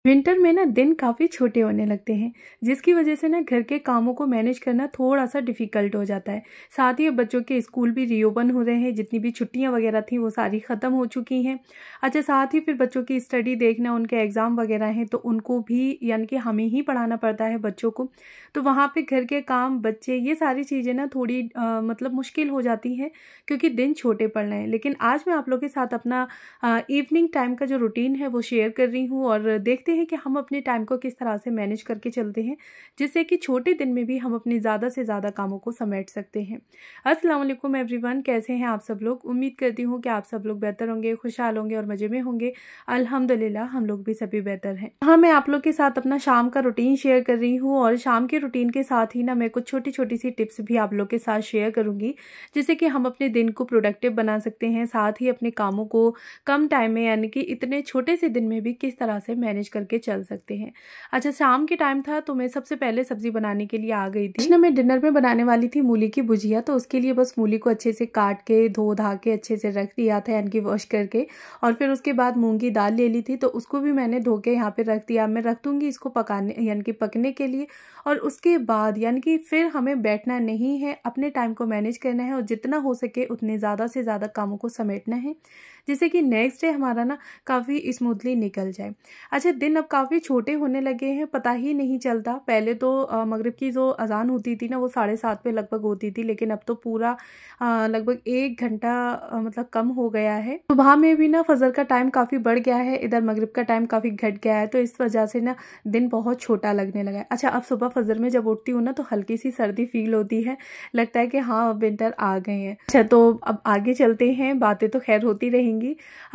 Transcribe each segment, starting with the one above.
Winter में ना दिन काफ़ी छोटे होने लगते हैं, जिसकी वजह से ना घर के कामों को मैनेज करना थोड़ा सा डिफ़िकल्ट हो जाता है। साथ ही अब बच्चों के स्कूल भी रीओपन हो रहे हैं, जितनी भी छुट्टियां वगैरह थी वो सारी ख़त्म हो चुकी हैं। अच्छा, साथ ही फिर बच्चों की स्टडी देखना, उनके एग्ज़ाम वगैरह हैं तो उनको भी यानी कि हमें ही पढ़ाना पड़ता है बच्चों को। तो वहाँ पर घर के काम, बच्चे, ये सारी चीज़ें ना थोड़ी मतलब मुश्किल हो जाती हैं, क्योंकि दिन छोटे पड़ रहे हैं। लेकिन आज मैं आप लोग के साथ अपना इवनिंग टाइम का जो रूटीन है वो शेयर कर रही हूँ, और देखते हैं कि हम अपने टाइम को किस तरह से मैनेज करके चलते हैं, जिससे कि छोटे दिन में भी हम अपने ज़्यादा से ज़्यादा कामों को समेट सकते हैं। अस्सलाम वालेकुम एवरीवन, कैसे हैं आप सब लोग? उम्मीद करती हूँ कि आप सब लोग बेहतर होंगे, खुशहाल होंगे और मज़े में होंगे। अल्हम्दुलिल्लाह हम लोग भी सभी बेहतर हैं। हाँ, मैं आप लोग के साथ अपना शाम का रूटीन शेयर कर रही हूँ, और शाम के रूटीन के साथ ही ना मैं कुछ छोटी छोटी सी टिप्स भी आप लोग के साथ शेयर करूँगी, जिससे कि हम अपने दिन को प्रोडक्टिव बना सकते हैं, साथ ही अपने कामों को कम टाइम में यानी कि इतने छोटे से दिन में भी किस तरह से मैनेज करके चल सकते हैं। अच्छा, शाम के टाइम था तो मैं सबसे पहले सब्जी बनाने के लिए आ गई थी। मैं डिनर में बनाने वाली थी मूली की भुजिया, तो उसके लिए बस मूली को अच्छे से काट के धो धा के अच्छे से रख दिया था, यानी कि वॉश करके। और फिर उसके बाद मूंग की दाल ले ली थी, तो उसको भी मैंने धो के यहाँ पे रख दिया। मैं रख दूंगी इसको पकाने यानी कि पकने के लिए। और उसके बाद यानी कि फिर हमें बैठना नहीं है, अपने टाइम को मैनेज करना है और जितना हो सके उतने ज़्यादा से ज़्यादा कामों को समेटना है, जिससे कि नेक्स्ट डे हमारा ना काफ़ी स्मूथली निकल जाए। अच्छा, दिन अब काफ़ी छोटे होने लगे हैं, पता ही नहीं चलता। पहले तो मगरिब की जो अज़ान होती थी ना वो 7:30 पे लगभग होती थी, लेकिन अब तो पूरा लगभग 1 घंटा मतलब कम हो गया है। सुबह में भी ना फजर का टाइम काफ़ी बढ़ गया है, इधर मगरिब का टाइम काफ़ी घट गया है, तो इस वजह से ना दिन बहुत छोटा लगने लगा है। अच्छा, अब सुबह फजर में जब उठती हूँ ना तो हल्की सी सर्दी फील होती है, लगता है कि हाँ अब विंटर आ गए हैं। अच्छा, तो अब आगे चलते हैं, बातें तो खैर होती रहेंगी।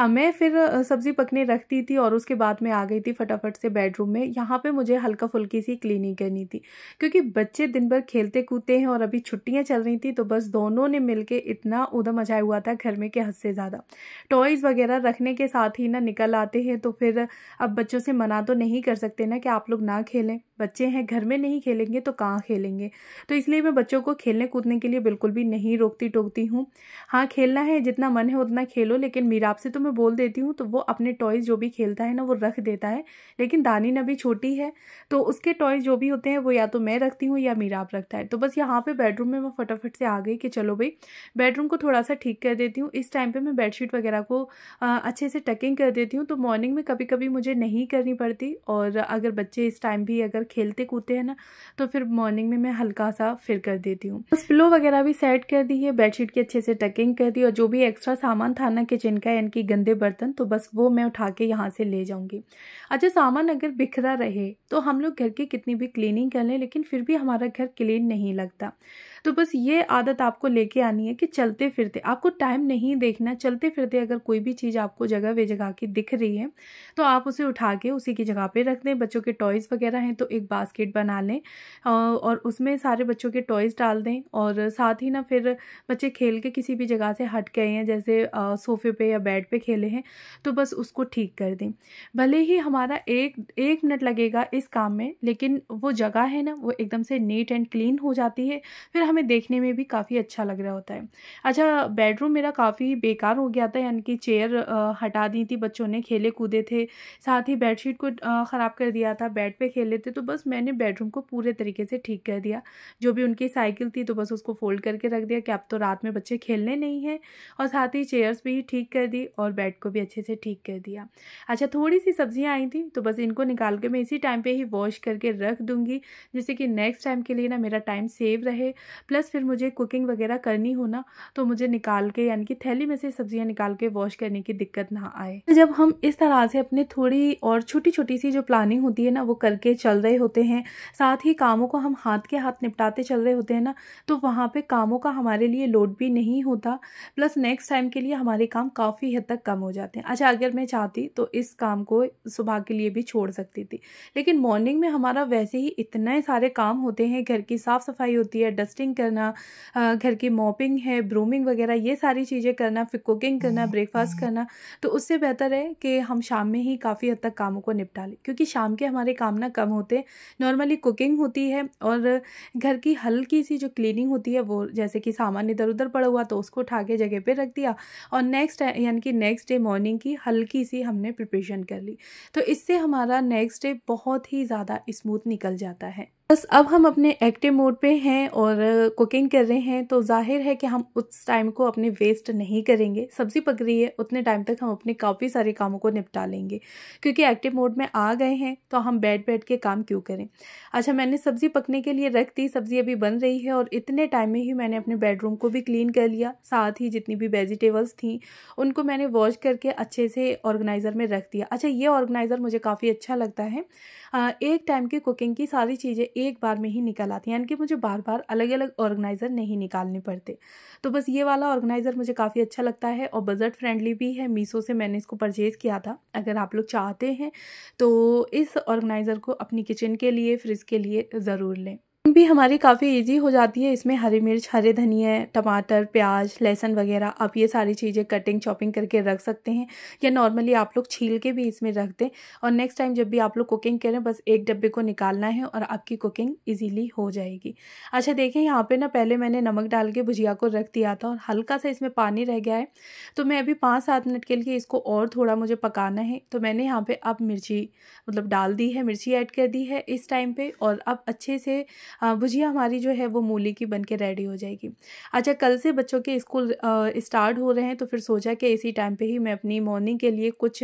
मैं फिर सब्जी पकने रख दी थी और उसके बाद मैं आ गई थी फटाफट से बेडरूम में। यहाँ पे मुझे हल्का फुल्की सी क्लीनिंग करनी थी, क्योंकि बच्चे दिन भर खेलते कूदते हैं और अभी छुट्टियां चल रही थी, तो बस दोनों ने मिलके इतना ऊधम मचाया हुआ था घर में कि हद से ज़्यादा। टॉयज़ वगैरह रखने के साथ ही ना निकल आते हैं, तो फिर अब बच्चों से मना तो नहीं कर सकते ना कि आप लोग ना खेलें, बच्चे हैं घर में, नहीं खेलेंगे तो कहाँ खेलेंगे। तो इसलिए मैं बच्चों को खेलने कूदने के लिए बिल्कुल भी नहीं रोकती टोकती हूँ। हाँ, खेलना है, जितना मन है उतना खेलो, लेकिन मीराब से तो मैं बोल देती हूँ तो वो अपने टॉयज़ जो भी खेलता है ना वो रख देता है। लेकिन दानिन अभी छोटी है, तो उसके टॉयज़ जो भी होते हैं वो या तो मैं रखती हूँ या मीराब रखता है। तो बस यहाँ पे बेडरूम में मैं फटाफट से आ गई कि चलो भाई बेडरूम को थोड़ा सा ठीक कर देती हूँ। इस टाइम पे मैं बेडशीट वगैरह को अच्छे से टकिंग कर देती हूँ, तो मॉर्निंग में कभी कभी मुझे नहीं करनी पड़ती। और अगर बच्चे इस टाइम भी अगर खेलते कूदते हैं ना तो फिर मॉर्निंग में मैं हल्का सा फिर कर देती हूँ। बस पिलो वगैरह भी सेट कर दी है, बेडशीट की अच्छे से टकिंग कर दी, और जो भी एक्स्ट्रा सामान था ना किचन का यानी कि गंदे बर्तन, तो बस वो मैं उठा के यहाँ से ले जाऊंगी। अच्छा, सामान अगर बिखरा रहे तो हम लोग घर की कितनी भी क्लीनिंग कर लें, लेकिन फिर भी हमारा घर क्लीन नहीं लगता। तो बस ये आदत आपको लेके आनी है कि चलते फिरते आपको टाइम नहीं देखना, चलते फिरते अगर कोई भी चीज़ आपको जगह बेजगह की दिख रही है तो आप उसे उठा के उसी की जगह पे रख दें। बच्चों के टॉयज़ वगैरह हैं तो एक बास्केट बना लें और उसमें सारे बच्चों के टॉयज़ डाल दें। और साथ ही ना फिर बच्चे खेल के किसी भी जगह से हट गए हैं, जैसे सोफ़े पे या बेड पे खेले हैं, तो बस उसको ठीक कर दें। भले ही हमारा एक मिनट लगेगा इस काम में, लेकिन वो जगह है ना वो एकदम से नीट एंड क्लीन हो जाती है, फिर हमें देखने में भी काफ़ी अच्छा लग रहा होता है। अच्छा, बेडरूम मेरा काफ़ी बेकार हो गया था, यानी कि चेयर हटा दी थी बच्चों ने, खेले कूदे थे, साथ ही बेडशीट को ख़राब कर दिया था, बेड पे खेले थे, तो बस मैंने बेडरूम को पूरे तरीके से ठीक कर दिया। जो भी उनकी साइकिल थी तो बस उसको फोल्ड करके रख दिया कि अब तो रात में बच्चे खेलने नहीं हैं, और साथ ही चेयर्स भी ठीक कर दी और बेड को भी अच्छे से ठीक कर दिया। अच्छा, थोड़ी सी सब्जियां आई थी तो बस इनको निकाल के मैं इसी टाइम पे ही वॉश करके रख दूंगी, जिससे कि नेक्स्ट टाइम के लिए ना मेरा टाइम सेव रहे, प्लस फिर मुझे कुकिंग वगैरह करनी हो ना तो मुझे निकाल के यानी कि थैली में से सब्जियां निकाल के वॉश करने की दिक्कत ना आए। जब हम इस तरह से अपने थोड़ी और छोटी छोटी सी जो प्लानिंग होती है ना वो करके चल रहे होते हैं, साथ ही कामों को हम हाथ के हाथ निपटाते चल रहे होते हैं ना, तो वहाँ पे कामों का हमारे लिए लोड भी नहीं होता, प्लस नेक्स्ट टाइम के लिए हमारे काम काफ़ी हद तक कम हो जाते हैं। अच्छा, अगर मैं चाहती तो इस काम को सुबह के लिए भी छोड़ सकती थी, लेकिन मॉर्निंग में हमारा वैसे ही इतने सारे काम होते हैं, घर की साफ़ सफाई होती है, डस्टिंग करना, घर की मॉपिंग है, ब्रूमिंग वगैरह, ये सारी चीज़ें करना, फिर कुकिंग करना, ब्रेकफास्ट करना, तो उससे बेहतर है कि हम शाम में ही काफ़ी हद तक कामों को निपटा लें, क्योंकि शाम के हमारे काम ना कम होते है। नॉर्मली कुकिंग होती है और घर की हल्की सी जो क्लीनिंग होती है वो, जैसे कि सामान इधर उधर पड़ा हुआ तो उसको उठा के जगह पे रख दिया और नेक्स्ट डे मॉर्निंग की हल्की सी हमने प्रिपरेशन कर ली। तो इससे हमारा नेक्स्ट डे बहुत ही ज़्यादा स्मूथ निकल जाता है। बस अब हम अपने एक्टिव मोड पे हैं और कुकिंग कर रहे हैं, तो जाहिर है कि हम उस टाइम को अपने वेस्ट नहीं करेंगे। सब्ज़ी पक रही है उतने टाइम तक हम अपने काफ़ी सारे कामों को निपटा लेंगे, क्योंकि एक्टिव मोड में आ गए हैं तो हम बैठ के काम क्यों करें। अच्छा, मैंने सब्ज़ी पकने के लिए रख दी, सब्ज़ी अभी बन रही है और इतने टाइम में ही मैंने अपने बेडरूम को भी क्लीन कर लिया। साथ ही जितनी भी वेजिटेबल्स थी उनको मैंने वॉश करके अच्छे से ऑर्गेनाइज़र में रख दिया। अच्छा, ये ऑर्गेनाइज़र मुझे काफ़ी अच्छा लगता है। एक टाइम की कुकिंग की सारी चीज़ें एक बार में ही निकल आती हैं, यानी कि मुझे बार बार अलग अलग ऑर्गेनाइज़र नहीं निकालने पड़ते। तो बस ये वाला ऑर्गेनाइज़र मुझे काफ़ी अच्छा लगता है और बजट फ्रेंडली भी है। मीशो से मैंने इसको परचेज़ किया था। अगर आप लोग चाहते हैं तो इस ऑर्गेनाइज़र को अपनी किचन के लिए, फ्रिज के लिए ज़रूर लें। भी हमारी काफ़ी इजी हो जाती है। इसमें हरी मिर्च, हरे धनिया, टमाटर, प्याज, लहसुन वगैरह आप ये सारी चीज़ें कटिंग चॉपिंग करके रख सकते हैं, या नॉर्मली आप लोग छील के भी इसमें रख दें। और नेक्स्ट टाइम जब भी आप लोग कुकिंग करें बस एक डब्बे को निकालना है और आपकी कुकिंग इजीली हो जाएगी। अच्छा देखें, यहाँ पे ना पहले मैंने नमक डाल के भुजिया को रख दिया था और हल्का सा इसमें पानी रह गया है, तो मैं अभी 5-7 मिनट के लिए इसको और थोड़ा मुझे पकाना है। तो मैंने यहाँ पे अब मिर्ची डाल दी है, मिर्ची ऐड कर दी है इस टाइम पे, और अब अच्छे से भुजिया हमारी जो है वो मूली की बन के रेडी हो जाएगी। अच्छा, कल से बच्चों के स्कूल स्टार्ट हो रहे हैं, तो फिर सोचा कि इसी टाइम पे ही मैं अपनी मॉर्निंग के लिए कुछ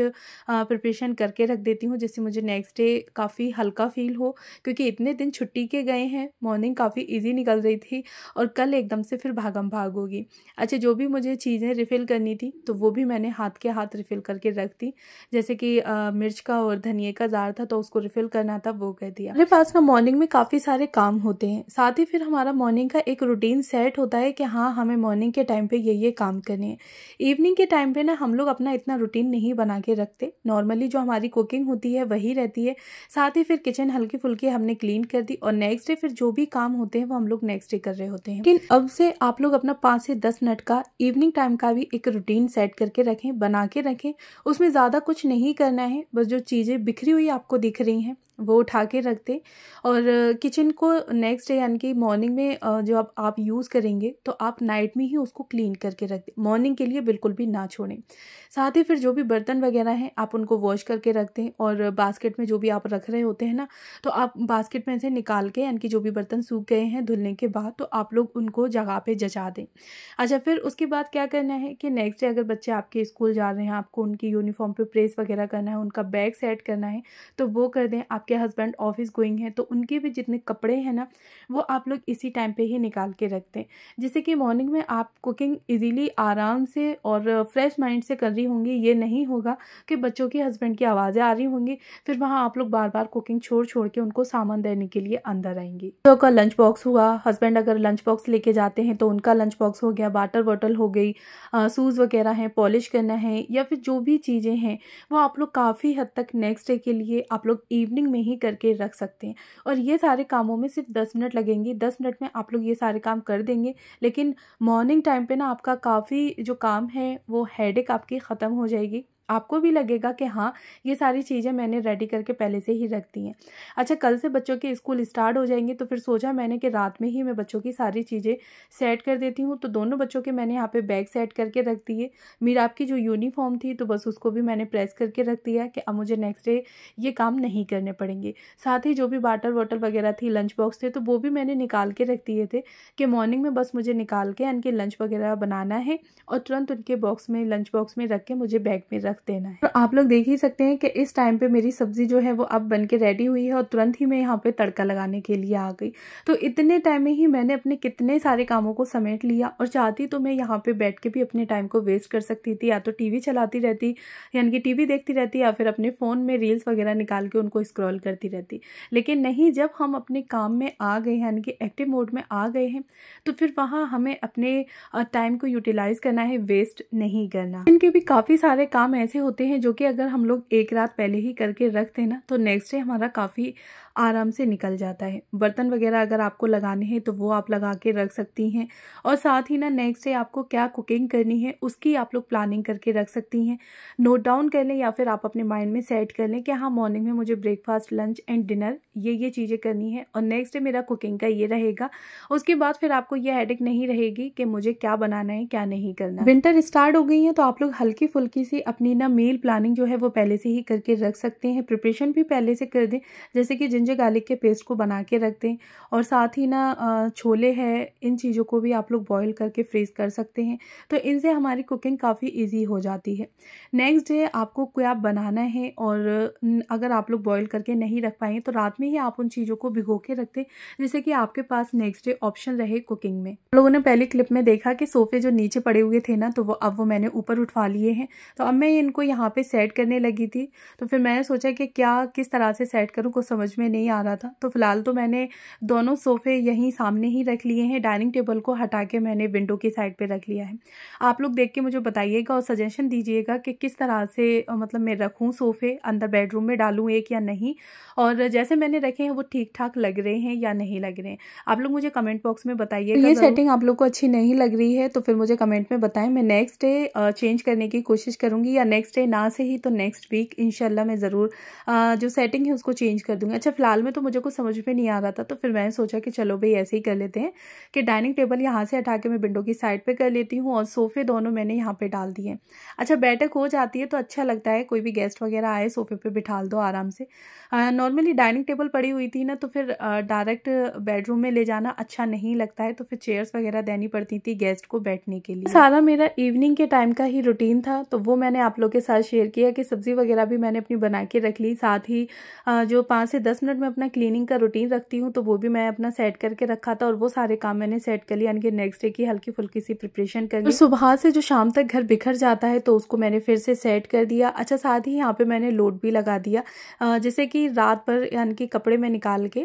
प्रिपरेशन करके रख देती हूँ, जिससे मुझे नेक्स्ट डे काफ़ी हल्का फील हो, क्योंकि इतने दिन छुट्टी के गए हैं, मॉर्निंग काफ़ी ईजी निकल रही थी और कल एकदम से फिर भागम भाग होगी। अच्छा, जो भी मुझे चीज़ें रिफ़िल करनी थी तो वो भी मैंने हाथ के हाथ रिफ़िल करके रख दी। जैसे कि मिर्च का और धनिए का जार था तो उसको रिफ़िल करना था, वो कर दिया। मेरे पास ना मॉर्निंग में काफ़ी सारे काम होते हैं, साथ ही फिर हमारा मॉर्निंग का एक रूटीन सेट होता है कि हाँ, हमें मॉर्निंग के टाइम पे ये काम करने हैं। इवनिंग के टाइम पे ना हम लोग अपना इतना रूटीन नहीं बना के रखते। नॉर्मली जो हमारी कुकिंग होती है वही रहती है, साथ ही फिर किचन हल्की फुल्की हमने क्लीन कर दी और नेक्स्ट डे फिर जो भी काम होते हैं वो हम लोग नेक्स्ट डे कर रहे होते हैं। लेकिन अब से आप लोग अपना 5 से 10 मिनट का इवनिंग टाइम का भी एक रूटीन सेट करके रखें, बना के रखें। उसमें ज़्यादा कुछ नहीं करना है, बस जो चीज़ें बिखरी हुई आपको दिख रही हैं वो उठा के रख दें और किचन को नेक्स्ट डे यानी कि मॉर्निंग में जो आप यूज़ करेंगे तो आप नाइट में ही उसको क्लीन करके रख दें, मॉर्निंग के लिए बिल्कुल भी ना छोड़ें। साथ ही फिर जो भी बर्तन वगैरह हैं आप उनको वॉश करके रख दें और बास्केट में जो भी आप रख रहे होते हैं ना, तो आप बास्केट में से निकाल के, यानी कि जो भी बर्तन सूख गए हैं धुलने के बाद, तो आप लोग उनको जगह पे जचा दें। अच्छा, फिर उसके बाद क्या करना है कि नेक्स्ट डे अगर बच्चे आपके स्कूल जा रहे हैं, आपको उनकी यूनिफॉर्म पे प्रेस वगैरह करना है, उनका बैग सेट करना है, तो वो कर दें। आपके हस्बैंड ऑफिस गोइंग है तो उनके भी जितने कपड़े हैं ना वो आप लोग इसी टाइम पे ही निकाल के रख दें, जिससे कि मॉर्निंग में आप कुकिंग इजीली आराम से और फ्रेश माइंड से कर रही होंगी। ये नहीं होगा कि बच्चों की, हस्बैंड की आवाज़ें आ रही होंगी, फिर वहाँ आप लोग बार बार कुकिंग छोड़ के उनको सामान देने के लिए अंदर आएंगी। तो का लंच बॉक्स हुआ, हस्बैंड अगर लंच बॉक्स लेके जाते हैं तो उनका लंच बॉक्स हो गया, वाटर बॉटल हो गई, शूज़ वगैरह हैं, पॉलिश करना है, या फिर जो भी चीज़ें हैं वो आप लोग काफ़ी हद तक नेक्स्ट डे के लिए आप लोग इवनिंग में ही करके रख सकते हैं। और ये सारे कामों में सिर्फ 10 मिनट लगेंगे, 10 मिनट में आप लोग ये सारे काम कर देंगे। लेकिन मॉर्निंग टाइम पे ना आपका काफ़ी जो काम है वो हेडेक आपकी ख़त्म हो जाएगी। आपको भी लगेगा कि हाँ, ये सारी चीज़ें मैंने रेडी करके पहले से ही रख दी हैं। अच्छा, कल से बच्चों के स्कूल स्टार्ट हो जाएंगे तो फिर सोचा मैंने कि रात में ही मैं बच्चों की सारी चीज़ें सेट कर देती हूँ। तो दोनों बच्चों के मैंने यहाँ पे बैग सेट करके रख दिए। मीरा आपकी जो यूनिफॉर्म थी तो बस उसको भी मैंने प्रेस करके रख दिया कि अब मुझे नेक्स्ट डे ये काम नहीं करने पड़ेंगे। साथ ही जो भी वाटर बॉटल वगैरह थी, लंच बॉक्स थे, तो वो भी मैंने निकाल के रख दिए थे कि मॉर्निंग में बस मुझे निकाल के इनके लंच वगैरह बनाना है और तुरंत उनके बॉक्स में, लंच बॉक्स में रख के मुझे बैग में रख देना है। तो आप लोग देख ही सकते हैं कि इस टाइम पे मेरी सब्जी जो है वो अब बन के रेडी हुई है और तुरंत ही मैं यहाँ पे तड़का लगाने के लिए आ गई। तो इतने टाइम में ही मैंने अपने कितने सारे कामों को समेट लिया। और चाहती तो मैं यहाँ पे बैठ के भी अपने टाइम को वेस्ट कर सकती थी, या तो टीवी चलाती रहती, यानी कि टीवी देखती रहती, या फिर अपने फ़ोन में रील्स वगैरह निकाल के उनको स्क्रॉल करती रहती। लेकिन नहीं, जब हम अपने काम में आ गए हैं, यानी कि एक्टिव मोड में आ गए हैं, तो फिर वहाँ हमें अपने टाइम को यूटिलाइज़ करना है, वेस्ट नहीं करना। इनके भी काफ़ी सारे काम ऐसे होते हैं जो कि अगर हम लोग एक रात पहले ही करके रख दें ना तो नेक्स्ट डे हमारा काफ़ी आराम से निकल जाता है। बर्तन वगैरह अगर आपको लगाने हैं तो वो आप लगा के रख सकती हैं, और साथ ही ना नेक्स्ट डे आपको क्या कुकिंग करनी है उसकी आप लोग प्लानिंग करके रख सकती हैं। नोट डाउन कर लें या फिर आप अपने माइंड में सेट कर लें कि हाँ मॉर्निंग में मुझे ब्रेकफास्ट, लंच एंड डिनर ये चीज़ें करनी है और नेक्स्ट डे मेरा कुकिंग का ये रहेगा। उसके बाद फिर आपको ये हेडेक नहीं रहेगी कि मुझे क्या बनाना है क्या नहीं करना। विंटर स्टार्ट हो गई है तो आप लोग हल्की फुल्की सी अपनी ना मील प्लानिंग जो है वो पहले से ही करके रख सकते हैं। प्रिपरेशन भी पहले से कर दें, जैसे कि जिंजर गार्लिक के पेस्ट को बना के रख दें, और साथ ही ना छोले हैं, इन चीज़ों को भी आप लोग बॉईल करके फ्रीज कर सकते हैं। तो इनसे हमारी कुकिंग काफ़ी ईजी हो जाती है। नेक्स्ट डे आपको क्या बनाना है, और अगर आप लोग बॉईल करके नहीं रख पाएँ तो रात में ही आप उन चीज़ों को भिगो के रख दें, जिससे कि आपके पास नेक्स्ट डे ऑप्शन रहे कुकिंग में। लोगों ने पहली क्लिप में देखा कि सोफे जो नीचे पड़े हुए थे ना, तो वो मैंने ऊपर उठवा लिए हैं। तो अब मैं इनको यहाँ पे सेट करने लगी थी, तो फिर मैंने सोचा कि किस तरह से सेट करूँ, कुछ समझ में नहीं आ रहा था। तो फिलहाल तो मैंने दोनों सोफे यहीं सामने ही रख लिए हैं, डाइनिंग टेबल को हटा के मैंने विंडो की साइड पे रख लिया है। आप लोग देख के मुझे बताइएगा और सजेशन दीजिएगा कि किस तरह से मतलब मैं रखूँ सोफे, अंदर बेडरूम में डालूँ एक या नहीं, और जैसे मैंने रखे हैं वो ठीक ठाक लग रहे हैं या नहीं लग रहे हैं। आप लोग मुझे कमेंट बॉक्स में बताइएगा। ये सेटिंग आप लोग को अच्छी नहीं लग रही है तो फिर मुझे कमेंट में बताएं, मैं नेक्स्ट डे चेंज करने की कोशिश करूंगी, या नेक्स्ट डे ना से ही तो नेक्स्ट वीक इंशाल्लाह मैं ज़रूर जो सेटिंग है उसको चेंज कर दूंगी। अच्छा, फिलहाल में तो मुझे कुछ समझ में नहीं आ रहा था, तो फिर मैंने सोचा कि चलो भाई ऐसे ही कर लेते हैं कि डाइनिंग टेबल यहाँ से हटा के मैं विंडो की साइड पर कर लेती हूँ, और सोफे दोनों मैंने यहाँ पर डाल दिए। अच्छा, बैठक हो जाती है तो अच्छा लगता है, कोई भी गेस्ट वगैरह आए सोफे पर बिठा दो आराम से। नॉर्मली डाइनिंग टेबल पड़ी हुई थी ना, तो फिर डायरेक्ट बेडरूम में ले जाना अच्छा नहीं लगता है, तो फिर चेयर्स वगैरह देनी पड़ती थी गेस्ट को बैठने के लिए। सारा मेरा इवनिंग के टाइम का ही रूटीन था, तो वो मैंने आप लोग के साथ शेयर किया कि सब्जी वगैरह भी मैंने अपनी बना के रख ली। साथ ही जो 5 से 10 मिनट में अपना क्लीनिंग का रूटीन रखती हूँ, तो वो भी मैं अपना सेट करके रखा था, और वो सारे काम मैंने सेट कर लिया, यानी कि नेक्स्ट डे की हल्की फुल्की सी प्रिपरेशन कर ली। तो सुबह से जो शाम तक घर बिखर जाता है तो उसको मैंने फिर से सेट कर दिया। अच्छा, साथ ही यहाँ पे मैंने लोड भी लगा दिया, जैसे कि रात पर यानी कि कपड़े में निकाल के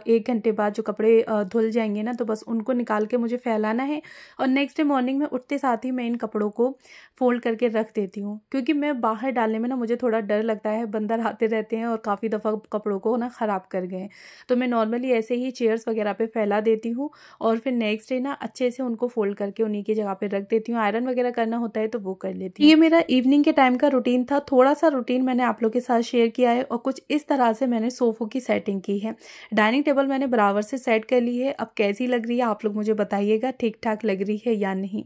1 घंटे बाद जो कपड़े धुल जाएंगे ना, तो बस उनको निकाल के मुझे फैलाना है, और नेक्स्ट डे मॉर्निंग में उठते साथ ही मैं इन कपड़ों को फोल्ड करके रख देती हूँ, क्योंकि मैं बाहर डालने में ना मुझे थोड़ा डर लगता है, बंदर आते रहते हैं और काफ़ी दफ़ा कपड़ों को ना ख़राब कर गए। तो मैं नॉर्मली ऐसे ही चेयर्स वगैरह पे फैला देती हूँ, और फिर नेक्स्ट डे ना अच्छे से उनको फोल्ड करके उन्हीं की जगह पे रख देती हूँ। आयरन वगैरह करना होता है तो वो कर लेती हूँ। ये मेरा इवनिंग के टाइम का रूटीन था, थोड़ा सा रूटीन मैंने आप लोग के साथ शेयर किया है, और कुछ इस तरह से मैंने सोफों की सेटिंग की है। डाइनिंग टेबल मैंने बराबर से सेट कर ली है। अब कैसी लग रही है आप लोग मुझे बताइएगा, ठीक ठाक लग रही है या नहीं।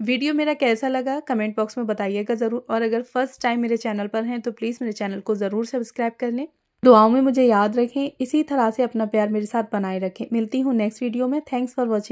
वीडियो मेरा कैसा लगा कमेंट बॉक्स में बताइएगा ज़रूर, और अगर फर्स्ट टाइम मेरे चैनल पर हैं तो प्लीज़ मेरे चैनल को ज़रूर सब्सक्राइब कर लें। दुआओं में मुझे याद रखें, इसी तरह से अपना प्यार मेरे साथ बनाए रखें। मिलती हूँ नेक्स्ट वीडियो में। Thanks for watching.